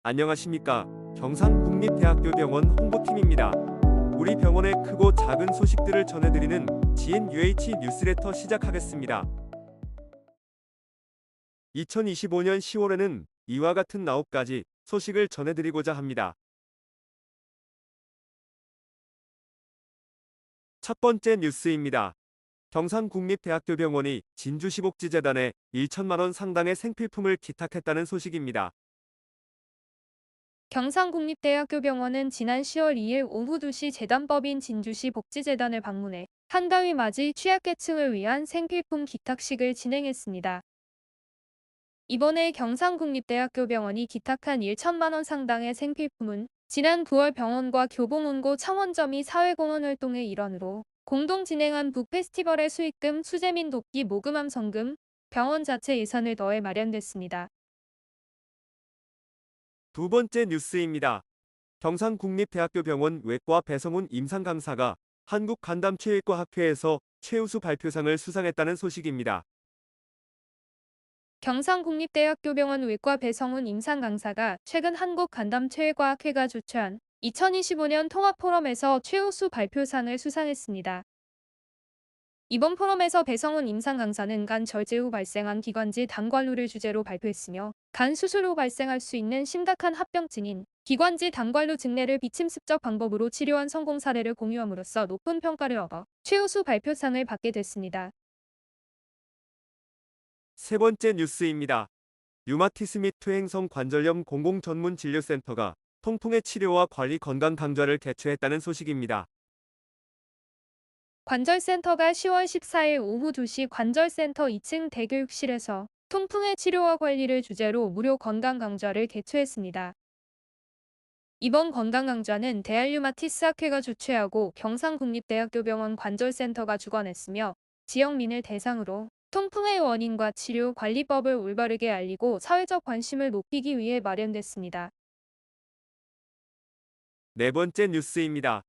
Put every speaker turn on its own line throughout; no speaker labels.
안녕하십니까. 경상국립대학교 병원 홍보팀입니다. 우리 병원의 크고 작은 소식들을 전해드리는 GNUH 뉴스레터 시작하겠습니다. 2025년 10월에는 이와 같은 9가지 소식을 전해드리고자 합니다. 첫 번째 뉴스입니다. 경상국립대학교 병원이 진주시복지재단에 1천만 원 상당의 생필품을 기탁했다는 소식입니다.
경상국립대학교 병원은 지난 10월 2일 오후 2시 재단법인 진주시 복지재단을 방문해 한가위 맞이 취약계층을 위한 생필품 기탁식을 진행했습니다. 이번에 경상국립대학교 병원이 기탁한 1천만 원 상당의 생필품은 지난 9월 병원과 교보문고 창원점이 사회공헌 활동의 일환으로 공동 진행한 북 페스티벌의 수익금, 수재민 돕기 모금함 성금, 병원 자체 예산을 더해 마련됐습니다.
두 번째 뉴스입니다. 경상국립대학교 병원 외과 배성훈 임상강사가 한국간담체외과학회에서 최우수 발표상을 수상했다는 소식입니다.
경상국립대학교 병원 외과 배성훈 임상강사가 최근 한국간담체외과학회가 주최한 2025년 통합포럼에서 최우수 발표상을 수상했습니다. 이번 포럼에서 배성훈 임상강사는 간 절제 후 발생한 기관지 당관루를 주제로 발표했으며 간 수술 후 발생할 수 있는 심각한 합병증인 기관지 당관루 증례를 비침습적 방법으로 치료한 성공 사례를 공유함으로써 높은 평가를 얻어 최우수 발표상을 받게 됐습니다.
세 번째 뉴스입니다. 류마티스 및 퇴행성 관절염 공공전문진료센터가 통풍의 치료와 관리 건강 강좌를 개최했다는 소식입니다.
관절센터가 10월 14일 오후 2시 관절센터 2층 대교육실에서 통풍의 치료와 관리를 주제로 무료 건강 강좌를 개최했습니다. 이번 건강 강좌는 대한류마티스 학회가 주최하고 경상국립대학교 병원 관절센터가 주관했으며 지역민을 대상으로 통풍의 원인과 치료 관리법을 올바르게 알리고 사회적 관심을 높이기 위해 마련됐습니다.
네 번째 뉴스입니다.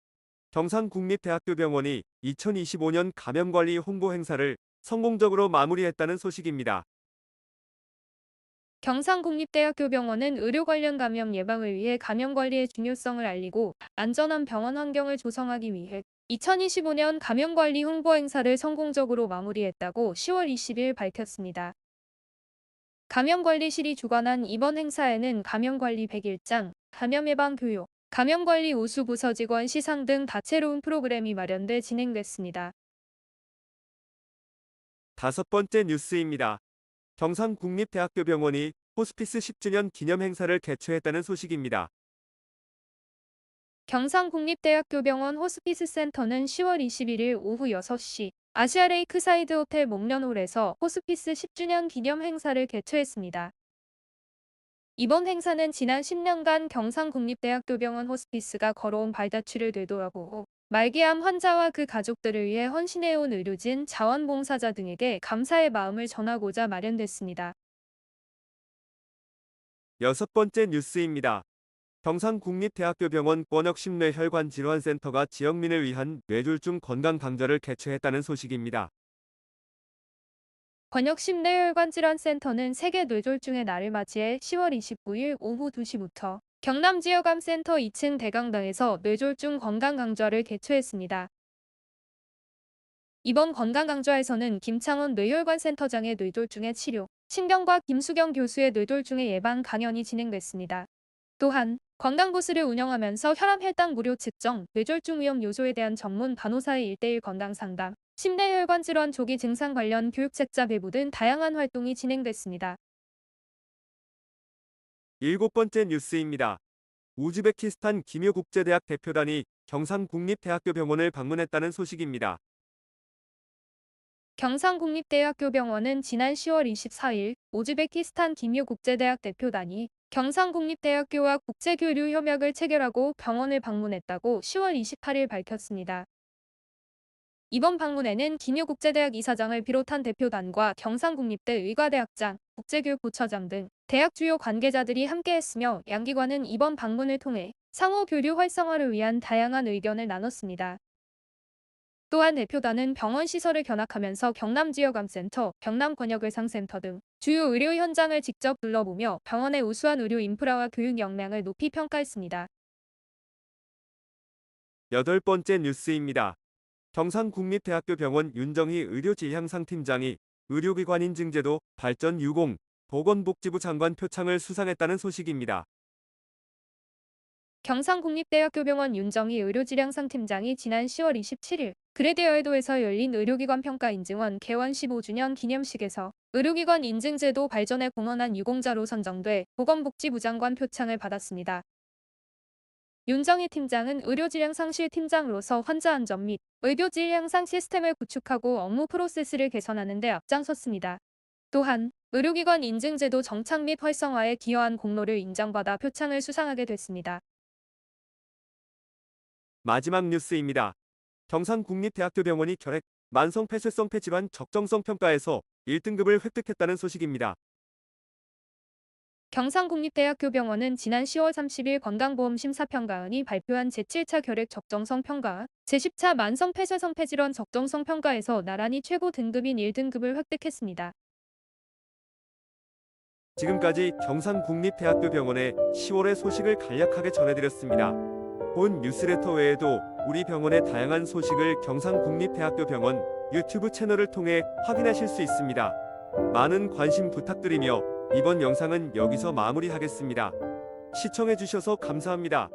경상국립대학교 병원이 2025년 감염관리 홍보 행사를 성공적으로 마무리했다는 소식입니다.
경상국립대학교 병원은 의료 관련 감염 예방을 위해 감염 관리의 중요성을 알리고 안전한 병원 환경을 조성하기 위해 2025년 감염 관리 홍보 행사를 성공적으로 마무리했다고 10월 20일 밝혔습니다. 감염관리실이 주관한 이번 행사에는 감염관리 101장, 감염 예방 교육, 감염관리 우수 부서 직원 시상 등 다채로운 프로그램이 마련돼 진행됐습니다.
다섯 번째 뉴스입니다. 경상국립대학교 병원이 호스피스 10주년 기념 행사를 개최했다는 소식입니다.
경상국립대학교 병원 호스피스 센터는 10월 21일 오후 6시 아시아 레이크사이드 호텔 목련홀에서 호스피스 10주년 기념 행사를 개최했습니다. 이번 행사는 지난 10년간 경상국립대학교 병원 호스피스가 걸어온 발자취를 되돌아보고 말기암 환자와 그 가족들을 위해 헌신해온 의료진, 자원봉사자 등에게 감사의 마음을 전하고자 마련됐습니다.
여섯 번째 뉴스입니다. 경상국립대학교 병원 권역심뇌혈관질환센터가 지역민을 위한 뇌졸중 건강 강좌를 개최했다는 소식입니다.
권역심뇌혈관질환센터는 세계 뇌졸중의 날을 맞이해 10월 29일 오후 2시부터 경남지역암센터 2층 대강당에서 뇌졸중 건강 강좌를 개최했습니다. 이번 건강 강좌에서는 김창원 뇌혈관센터장의 뇌졸중의 치료, 신경과 김수경 교수의 뇌졸중의 예방 강연이 진행됐습니다. 또한 건강부스를 운영하면서 혈압 혈당 무료 측정, 뇌졸중 위험 요소에 대한 전문 간호사의 1:1 건강 상담, 심내혈관 질환 조기 증상 관련 교육 책자 배부 등 다양한 활동이 진행됐습니다.
일곱 번째 뉴스입니다. 우즈베키스탄 기묘국제대학 대표단이 경상국립대학교 병원을 방문했다는 소식입니다.
경상국립대학교 병원은 지난 10월 24일 우즈베키스탄 기묘국제대학 대표단이 경상국립대학교와 국제교류 협약을 체결하고 병원을 방문했다고 10월 28일 밝혔습니다. 이번 방문에는 기묘국제대학 이사장을 비롯한 대표단과 경상국립대 의과대학장, 국제교육부처장 등 대학 주요 관계자들이 함께했으며 양기관은 이번 방문을 통해 상호 교류 활성화를 위한 다양한 의견을 나눴습니다. 또한 대표단은 병원 시설을 견학하면서 경남지역암센터, 경남권역외상센터 등 주요 의료 현장을 직접 둘러보며 병원의 우수한 의료 인프라와 교육 역량을 높이 평가했습니다.
8번째 뉴스입니다. 경상국립대학교 병원 윤정희 의료질향상팀장이 의료기관 인증제도 발전 유공 보건복지부 장관 표창을 수상했다는 소식입니다.
경상국립대학교병원 윤정희 의료질량상 팀장이 지난 10월 27일 그레드 여의도에서 열린 의료기관 평가 인증원 개원 15주년 기념식에서 의료기관 인증제도 발전에 공헌한 유공자로 선정돼 보건복지부 장관 표창을 받았습니다. 윤정희 팀장은 의료질량상실 팀장으로서 환자 안전 및 의료질량상 시스템을 구축하고 업무 프로세스를 개선하는 데 앞장섰습니다. 또한 의료기관 인증제도 정착 및 활성화에 기여한 공로를 인정받아 표창을 수상하게 됐습니다.
마지막 뉴스입니다. 경상국립대학교병원이 결핵, 만성폐쇄성 폐질환 적정성 평가에서 1등급을 획득했다는 소식입니다.
경상국립대학교병원은 지난 10월 30일 건강보험심사평가원이 발표한 제7차 결핵 적정성 평가, 제10차 만성폐쇄성 폐질환 적정성 평가에서 나란히 최고 등급인 1등급을 획득했습니다.
지금까지 경상국립대학교병원의 10월의 소식을 간략하게 전해드렸습니다. 본 뉴스레터 외에도 우리 병원의 다양한 소식을 경상국립대학교병원 유튜브 채널을 통해 확인하실 수 있습니다. 많은 관심 부탁드리며 이번 영상은 여기서 마무리하겠습니다. 시청해주셔서 감사합니다.